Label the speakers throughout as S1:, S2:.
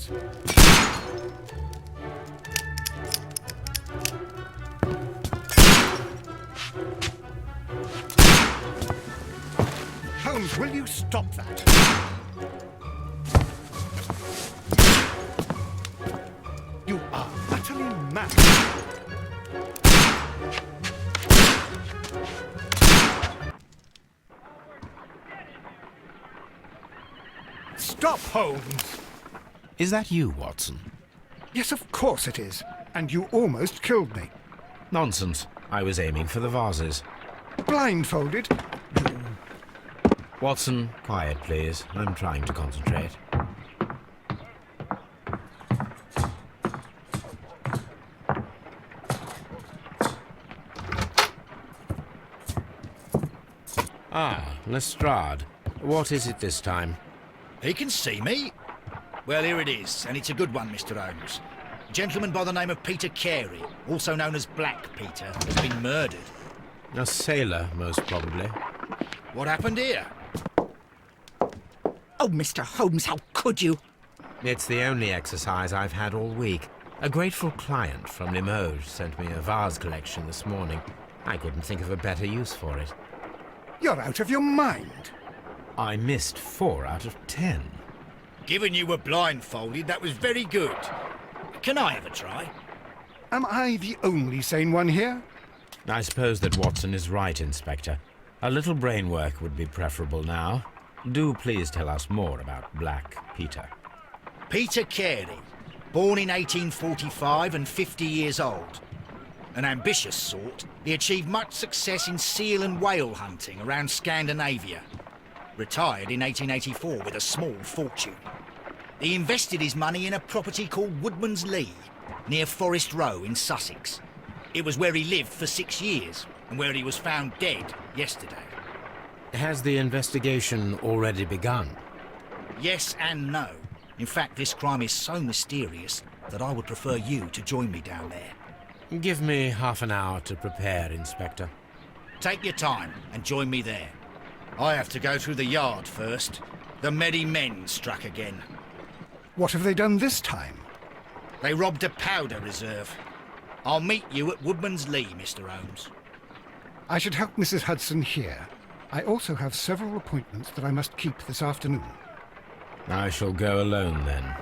S1: Holmes. Holmes, will you stop that? You are utterly mad. Stop, Holmes!
S2: Is that you, Watson?
S1: Yes, of course it is. And you almost killed me.
S2: Nonsense. I was aiming for the vases.
S1: Blindfolded?
S2: Watson, quiet, please. I'm trying to concentrate. Ah, Lestrade. What is it this time?
S3: He can see me. Well, here it is, and it's a good one, Mr. Holmes. A gentleman by the name of Peter Carey, also known as Black Peter, has been murdered.
S2: A sailor, most probably.
S3: What happened here?
S4: Oh, Mr. Holmes, how could you?
S2: It's the only exercise I've had all week. A grateful client from Limoges sent me a vase collection this morning. I couldn't think of a better use for it.
S1: You're out of your mind.
S2: I missed 4 out of 10.
S3: Given you were blindfolded, that was very good. Can I have a try?
S1: Am I the only sane one here?
S2: I suppose that Watson is right, Inspector. A little brain work would be preferable now. Do please tell us more about Black Peter.
S3: Peter Carey, born in 1845 and 50 years old. An ambitious sort, he achieved much success in seal and whale hunting around Scandinavia. Retired in 1884 with a small fortune. He invested his money in a property called Woodman's Lee, near Forest Row in Sussex. It was where he lived for 6 years, and where he was found dead yesterday.
S2: Has the investigation already begun?
S3: Yes and no. In fact, this crime is so mysterious that I would prefer you to join me down there.
S2: Give me half an hour to prepare, Inspector.
S3: Take your time and join me there. I have to go through the yard first. The merry men struck again.
S1: What have they done this time?
S3: They robbed a powder reserve. I'll meet you at Woodman's Lee, Mr. Holmes.
S1: I should help Mrs. Hudson here. I also have several appointments that I must keep this afternoon.
S2: I shall go alone, then.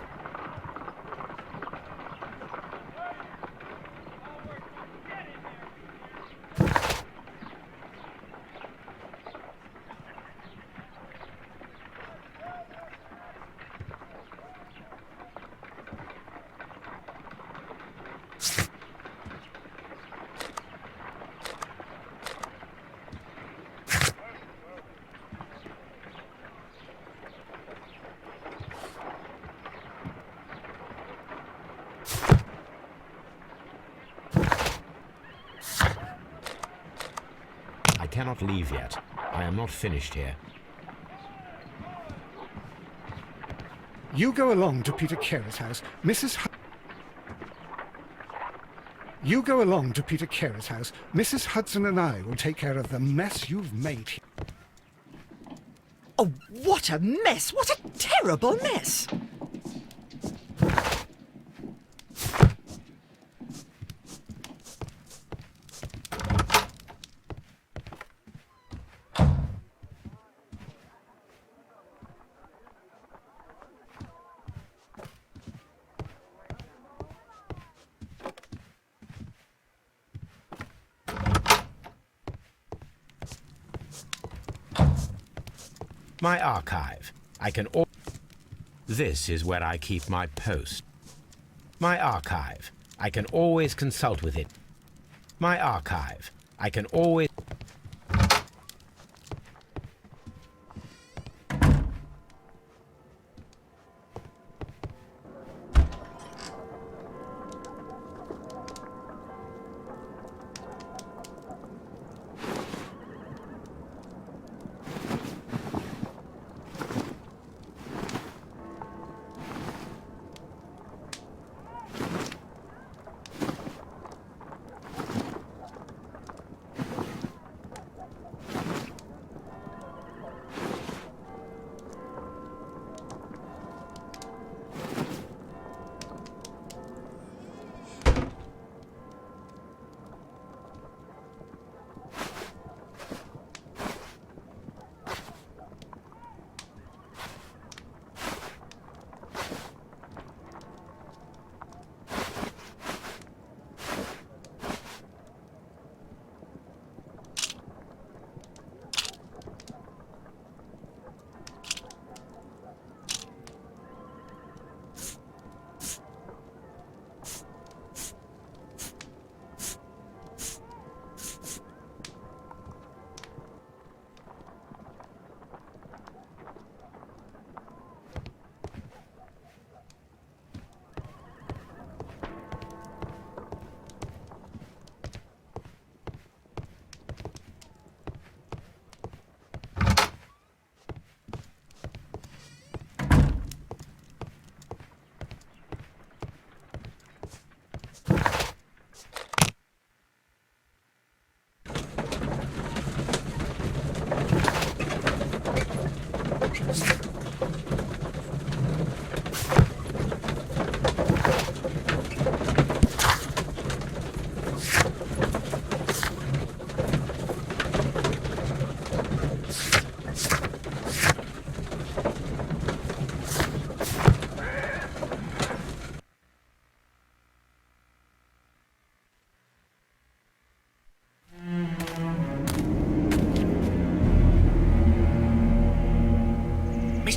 S2: I cannot leave yet. I am not finished here.
S1: You go along to Peter Carey's house. You go along to Peter Carey's house. Mrs. Hudson and I will take care of the mess you've made here.
S4: Oh, what a mess! What a terrible mess!
S2: My archive. This is where I keep my post. My archive. I can always consult with it. My archive. I can always...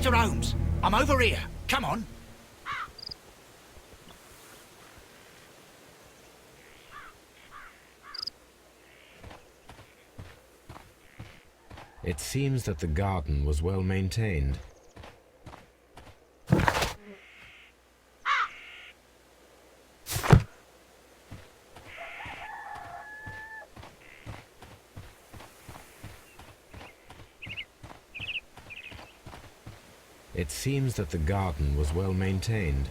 S3: Mr. Holmes, I'm over here. Come on.
S2: It seems that the garden was well maintained. It seems that the garden was well maintained.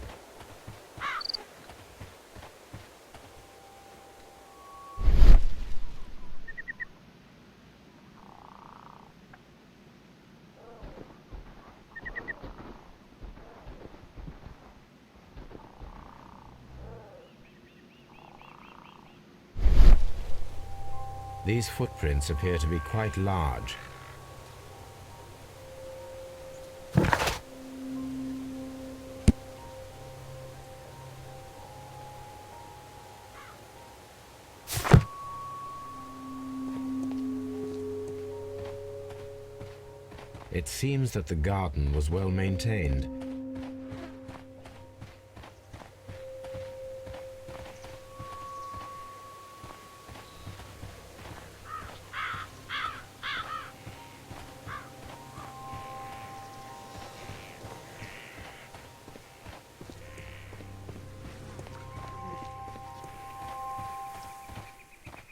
S2: These footprints appear to be quite large. It seems that the garden was well maintained.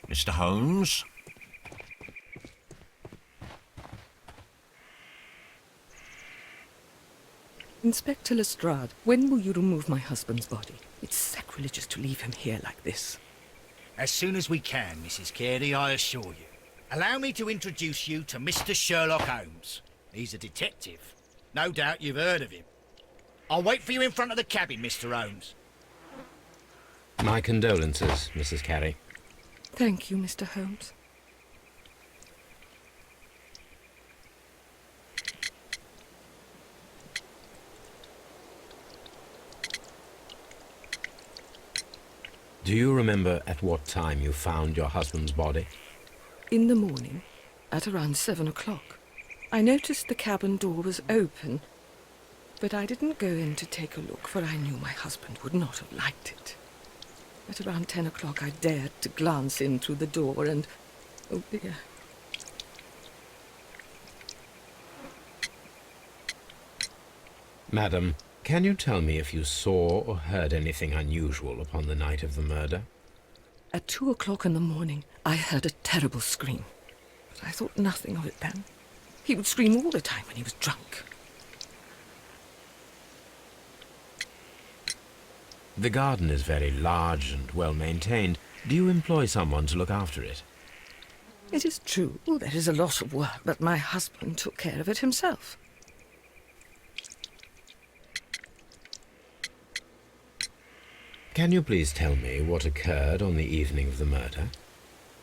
S5: Mr. Holmes?
S6: Inspector Lestrade, when will you remove my husband's body? It's sacrilegious to leave him here like this.
S3: As soon as we can, Mrs. Carey, I assure you. Allow me to introduce you to Mr. Sherlock Holmes. He's a detective. No doubt you've heard of him. I'll wait for you in front of the cabin, Mr. Holmes.
S2: My condolences, Mrs. Carey.
S6: Thank you, Mr. Holmes.
S2: Do you remember at what time you found your husband's body?
S6: In the morning, at around 7 o'clock. I noticed the cabin door was open, but I didn't go in to take a look, for I knew my husband would not have liked it. At around 10 o'clock, I dared to glance in through the door and... oh dear.
S2: Madam, can you tell me if you saw or heard anything unusual upon the night of the murder?
S6: At 2 o'clock in the morning, I heard a terrible scream, but I thought nothing of it then. He would scream all the time when he was drunk.
S2: The garden is very large and well maintained. Do you employ someone to look after it?
S6: It is true, there is a lot of work, but my husband took care of it himself.
S2: Can you please tell me what occurred on the evening of the murder?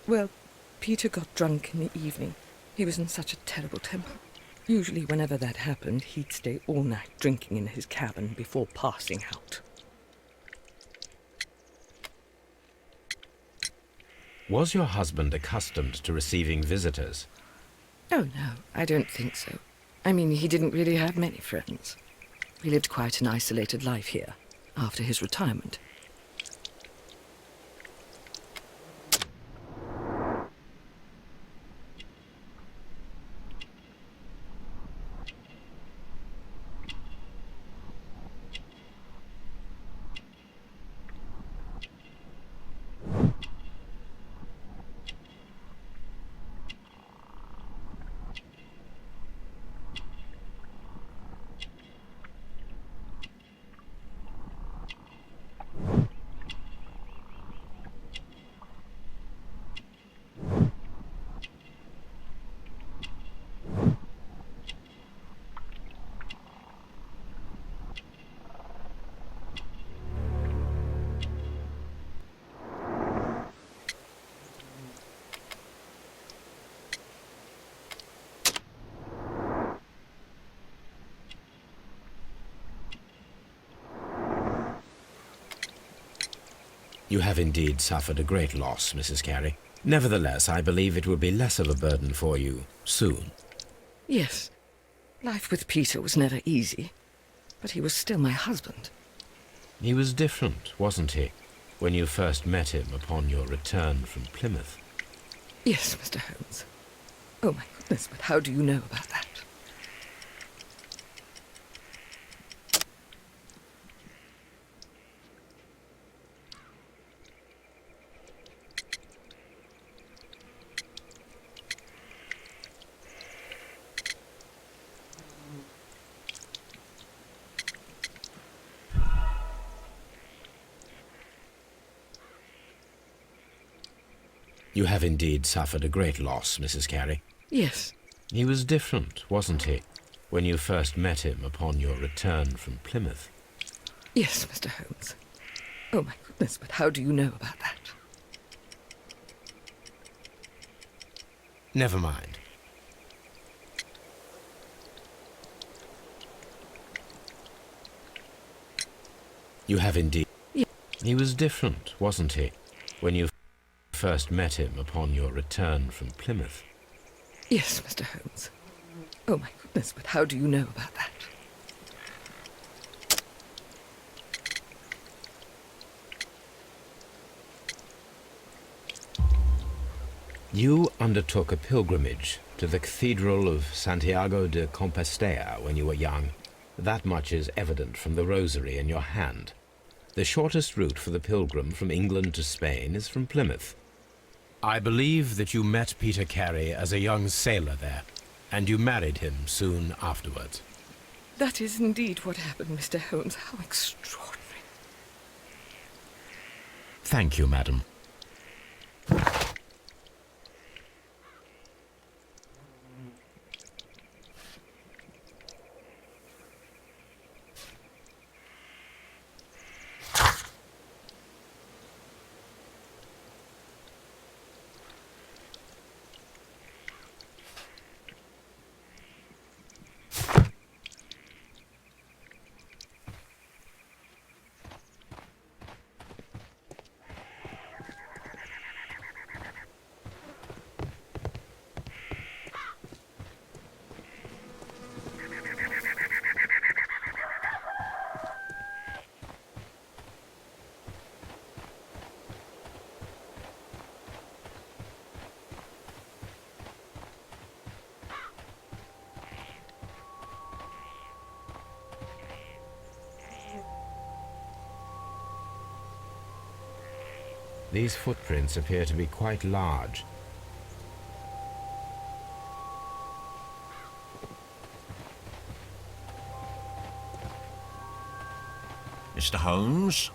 S6: Well, Peter got drunk in the evening. He was in such a terrible temper. Usually whenever that happened, he'd stay all night drinking in his cabin before passing out.
S2: Was your husband accustomed to receiving visitors?
S6: Oh, no, I don't think so. I mean, he didn't really have many friends. He lived quite an isolated life here, after his retirement.
S2: You have indeed suffered a great loss, Mrs. Carey. Nevertheless, I believe it will be less of a burden for you soon.
S6: Yes, Life with Peter was never easy, but he was still my husband.
S2: He was different, wasn't he, when you first met him upon your return from Plymouth?
S6: Yes, Mr. Holmes. Oh, my goodness, but how do you know about that?
S2: You have indeed suffered a great loss, Mrs. Carey.
S6: Yes.
S2: He was different, wasn't he, when you first met him upon your return from Plymouth?
S6: Yes, Mr. Holmes. Oh, my goodness, but how do you know about that?
S2: Never mind. You have indeed...
S6: Ye-
S2: He was different, wasn't he, when you first met him upon your return from Plymouth?
S6: Yes, Mr. Holmes. Oh, my goodness, but how do you know about that?
S2: You undertook a pilgrimage to the Cathedral of Santiago de Compostela when you were young. That much is evident from the rosary in your hand. The shortest route for the pilgrim from England to Spain is from Plymouth. I believe that you met Peter Carey as a young sailor there, and you married him soon afterwards.
S6: That is indeed what happened, Mr. Holmes. How extraordinary.
S2: Thank you, madam. These footprints appear to be quite large.
S5: Mr. Holmes?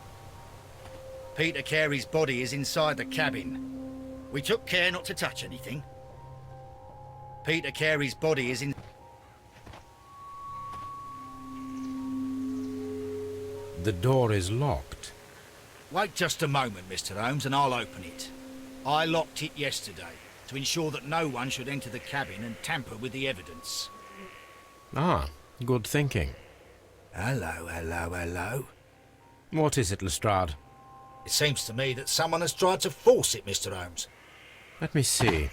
S3: Peter Carey's body is inside the cabin. We took care not to touch anything. Peter Carey's body is in...
S2: The door is locked.
S3: Wait just a moment, Mr. Holmes, and I'll open it. I locked it yesterday to ensure that no one should enter the cabin and tamper with the evidence.
S2: Ah, good thinking.
S3: Hello, hello, hello.
S2: What is it, Lestrade?
S3: It seems to me that someone has tried to force it, Mr. Holmes.
S2: Let me see.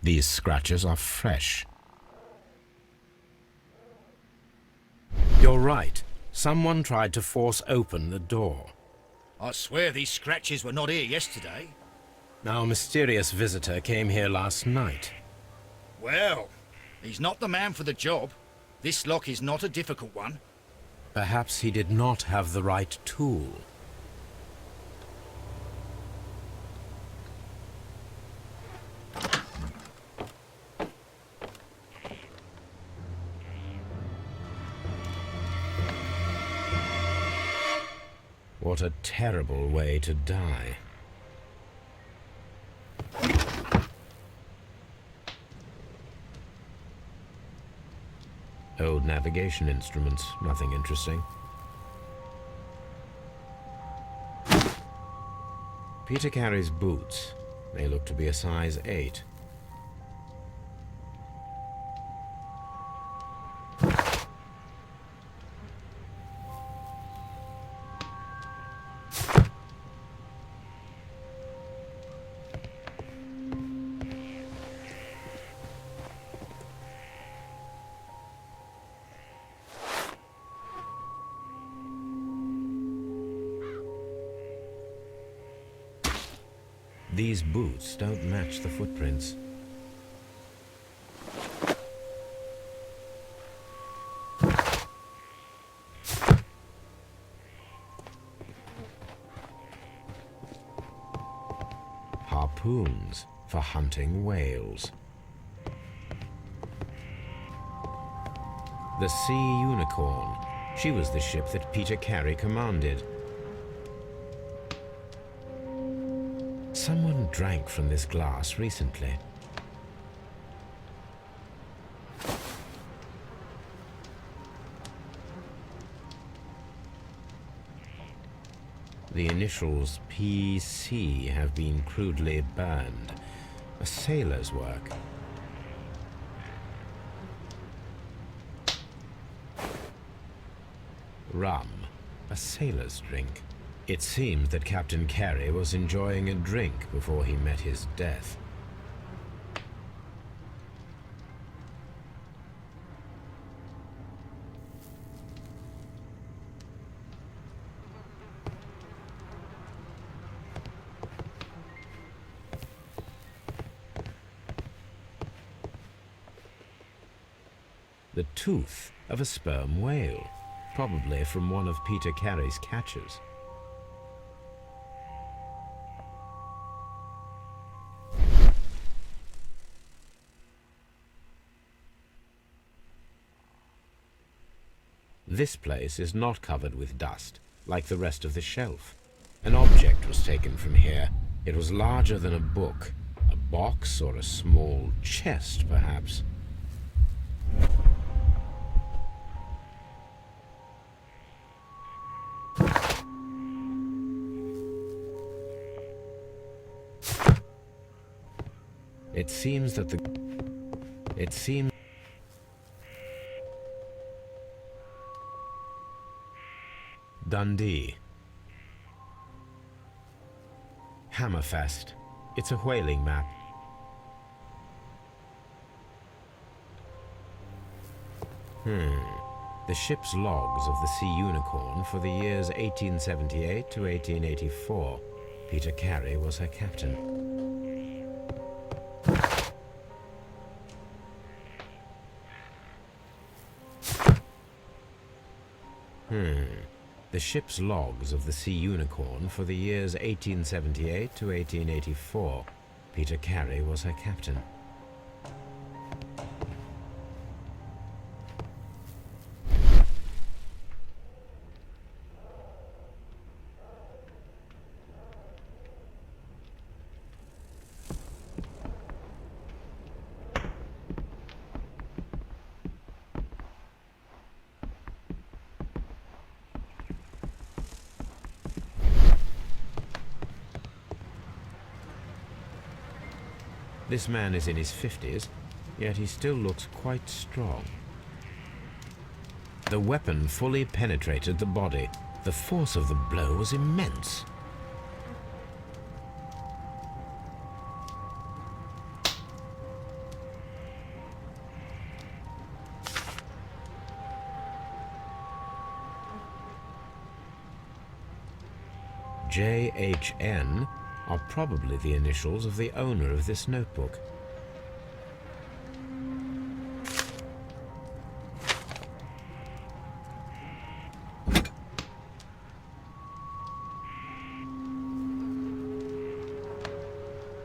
S2: These scratches are fresh. You're right. Someone tried to force open the door.
S3: I swear these scratches were not here yesterday.
S2: Our mysterious visitor came here last night.
S3: Well, he's not the man for the job. This lock is not a difficult one.
S2: Perhaps he did not have the right tool. What a terrible way to die. Old navigation instruments, nothing interesting. Peter Carey's boots. They look to be a size 8. These boots don't match the footprints. Harpoons for hunting whales. The Sea Unicorn. She was the ship that Peter Carey commanded. Someone drank from this glass recently. The initials PC have been crudely burned. A sailor's work. Rum, a sailor's drink. It seemed that Captain Carey was enjoying a drink before he met his death. The tooth of a sperm whale, probably from one of Peter Carey's catches. This place is not covered with dust, like the rest of the shelf. An object was taken from here. It was larger than a book, a box or a small chest, perhaps. It seems that Dundee. Hammerfest. It's a whaling map. The ship's logs of the Sea Unicorn for the years 1878 to 1884. Peter Carey was her captain. The ship's logs of the Sea Unicorn for the years 1878 to 1884. Peter Carey was her captain. This man is in his 50s, yet he still looks quite strong. The weapon fully penetrated the body. The force of the blow was immense. JHN are probably the initials of the owner of this notebook.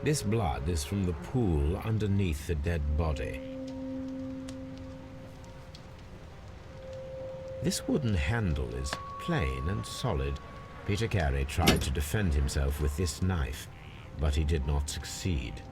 S2: This blood is from the pool underneath the dead body. This wooden handle is plain and solid. Peter Carey tried to defend himself with this knife, but he did not succeed.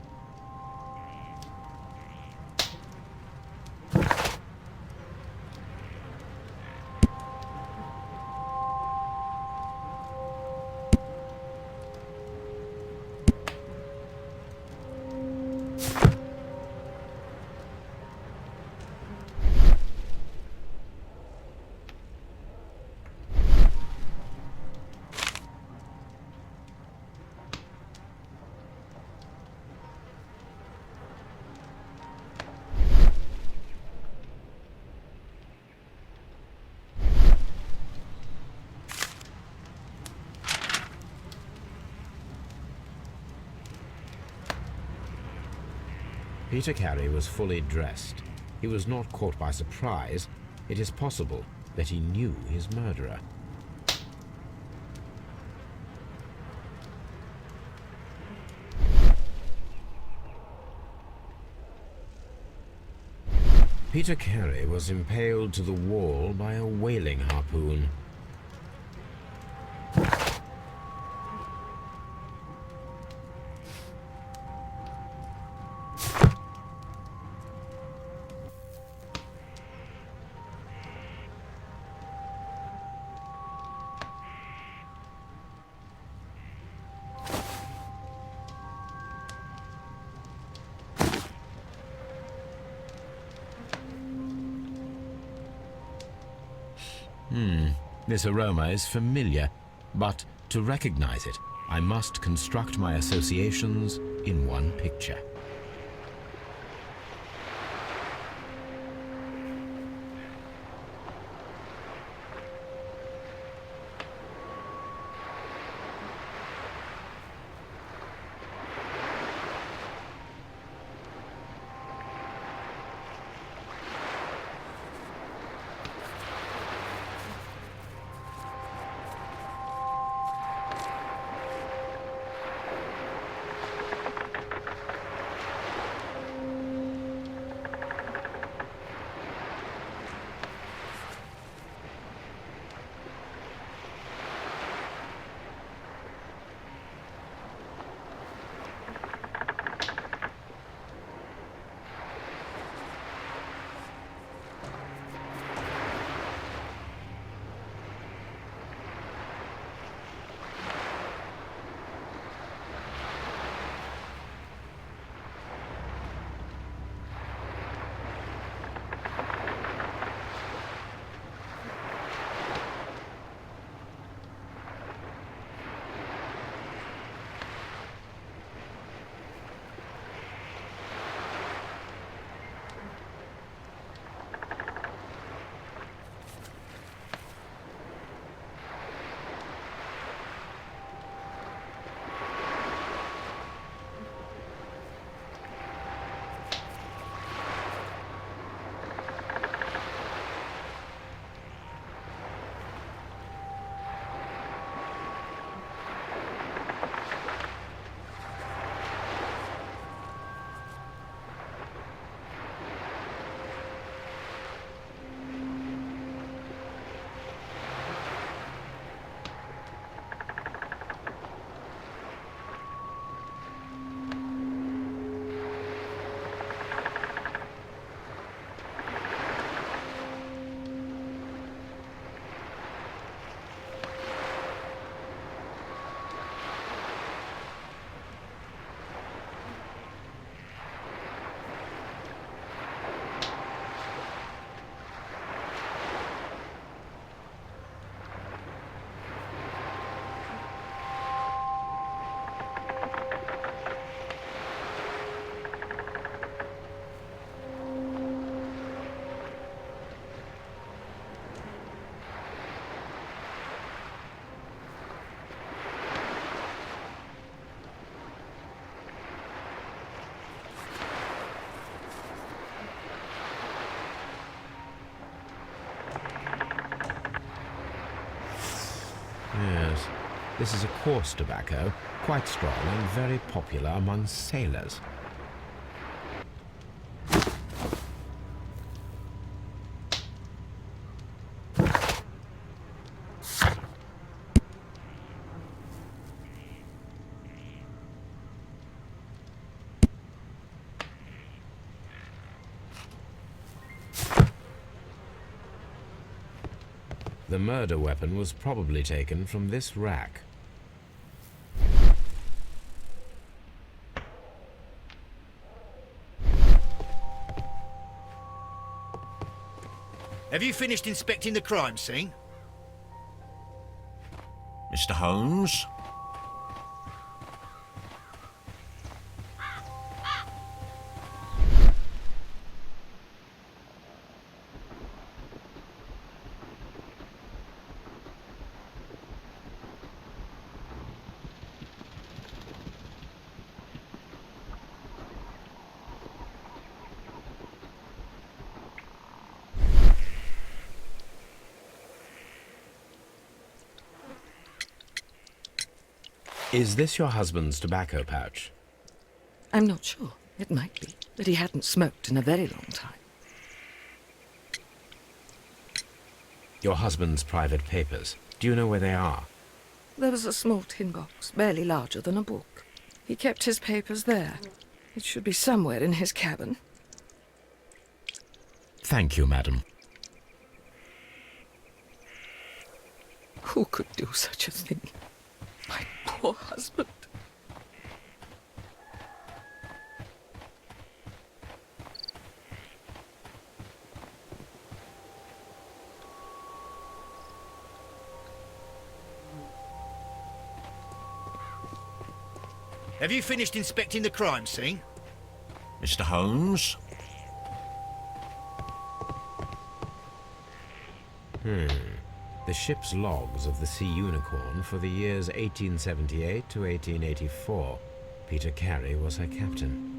S2: Peter Carey was fully dressed. He was not caught by surprise. It is possible that he knew his murderer. Peter Carey was impaled to the wall by a whaling harpoon. This aroma is familiar, but to recognize it, I must construct my associations in one picture. Yes, this is a coarse tobacco, quite strong and very popular among sailors. The murder weapon was probably taken from this rack.
S3: Have you finished inspecting the crime scene?
S5: Mr. Holmes?
S2: Is this your husband's tobacco pouch?
S6: I'm not sure. It might be, but he hadn't smoked in a very long time.
S2: Your husband's private papers. Do you know where they are?
S6: There was a small tin box, barely larger than a book. He kept his papers there. It should be somewhere in his cabin.
S5: Thank you, madam.
S6: Who could do such a thing? My poor husband.
S3: Have you finished inspecting the crime scene?
S5: Mr. Holmes?
S2: The ship's logs of the Sea Unicorn for the years 1878 to 1884. Peter Carey was her captain.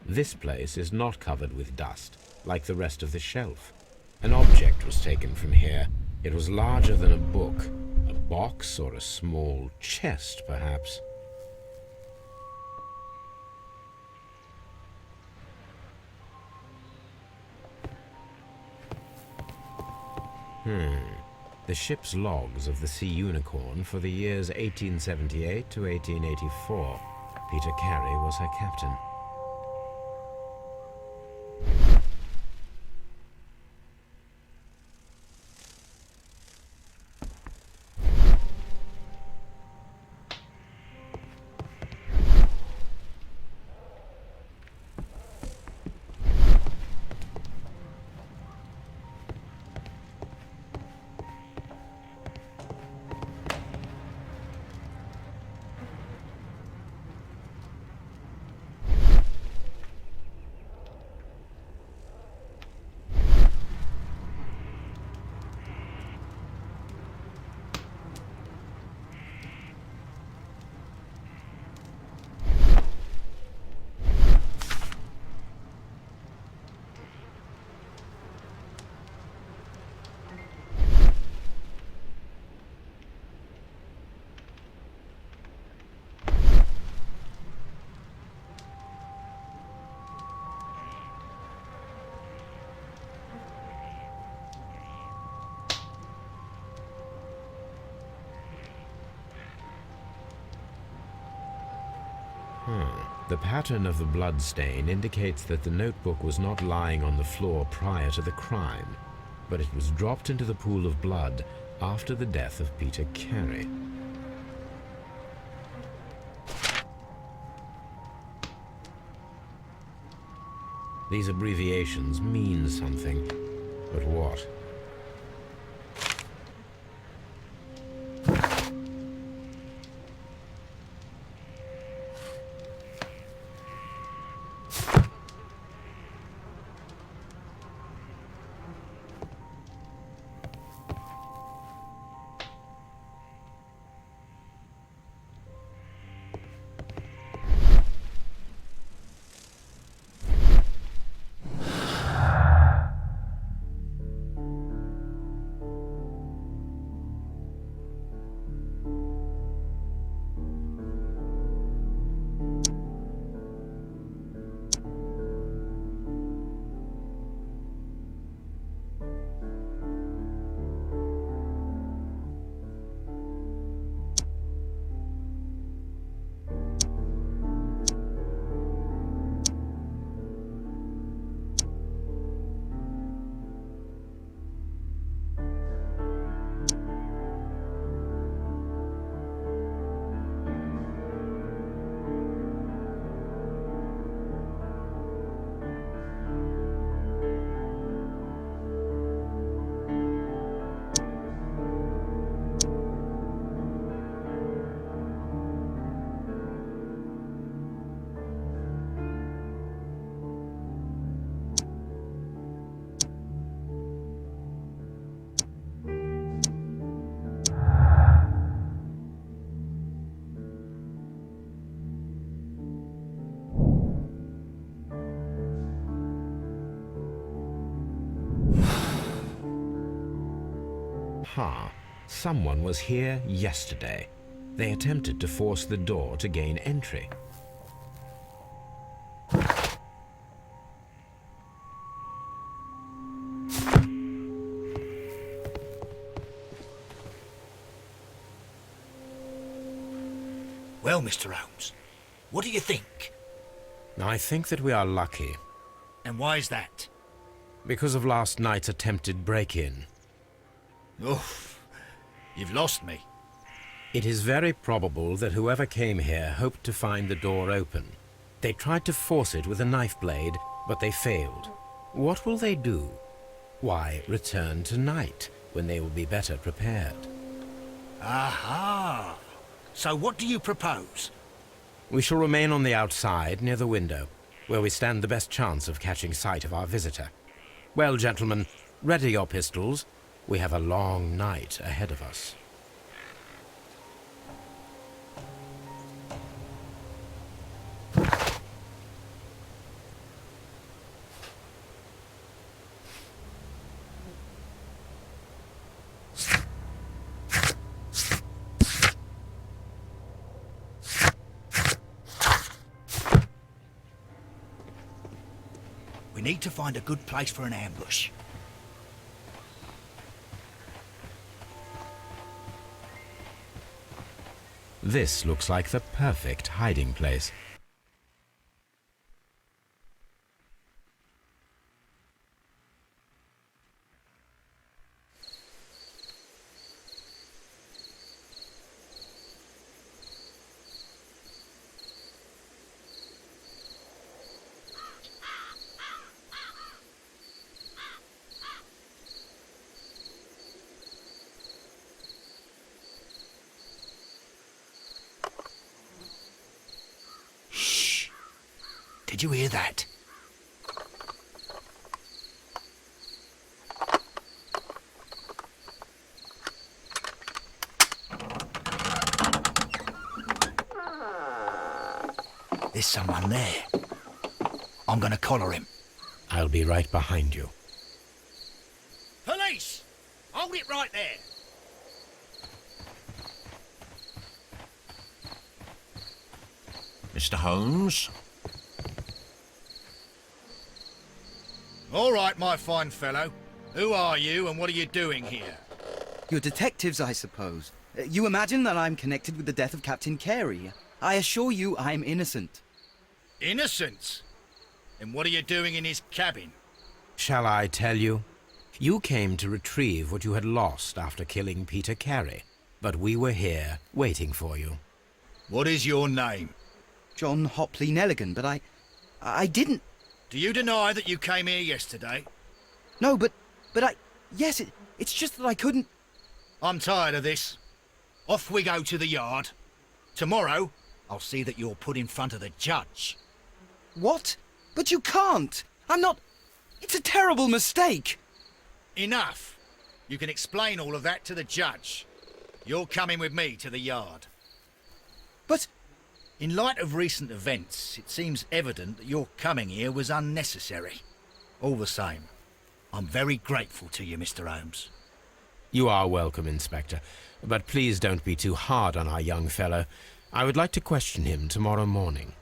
S2: This place is not covered with dust, like the rest of the shelf. An object was taken from here. It was larger than a book. A box or a small chest, perhaps. The ship's logs of the Sea Unicorn for the years 1878 to 1884. Peter Carey was her captain. The pattern of the blood stain indicates that the notebook was not lying on the floor prior to the crime, but it was dropped into the pool of blood after the death of Peter Carey. These abbreviations mean something, but what? Aha. Someone was here yesterday. They attempted to force the door to gain entry.
S3: Well, Mr. Holmes, what do you think?
S2: I think that we are lucky.
S3: And why is that?
S2: Because of last night's attempted break-in.
S3: Oof, you've lost me.
S2: It is very probable that whoever came here hoped to find the door open. They tried to force it with a knife blade, but they failed. What will they do? Why, return tonight, when they will be better prepared.
S3: Aha! So what do you propose?
S2: We shall remain on the outside, near the window, where we stand the best chance of catching sight of our visitor. Well, gentlemen, ready your pistols. We have a long night ahead of us.
S3: We need to find a good place for an ambush.
S2: This looks like the perfect hiding place.
S3: Did you hear that? There's someone there. I'm gonna collar him.
S2: I'll be right behind you.
S3: Police! Hold it right there!
S5: Mr. Holmes?
S3: All right, my fine fellow. Who are you and what are you doing here?
S7: You're detectives, I suppose. You imagine that I'm connected with the death of Captain Carey. I assure you I'm innocent.
S3: Innocent? And what are you doing in his cabin?
S2: Shall I tell you? You came to retrieve what you had lost after killing Peter Carey, but we were here, waiting for you.
S3: What is your name?
S7: John Hopley Nelligan, but I didn't...
S3: Do you deny that you came here yesterday?
S7: No, but yes, it's just that I couldn't...
S3: I'm tired of this. Off we go to the yard. Tomorrow, I'll see that you're put in front of the judge.
S7: What? But you can't! I'm not... It's a terrible mistake!
S3: Enough. You can explain all of that to the judge. You're coming with me to the yard.
S7: But...
S3: In light of recent events, it seems evident that your coming here was unnecessary. All the same, I'm very grateful to you, Mr. Holmes.
S2: You are welcome, Inspector, but please don't be too hard on our young fellow. I would like to question him tomorrow morning.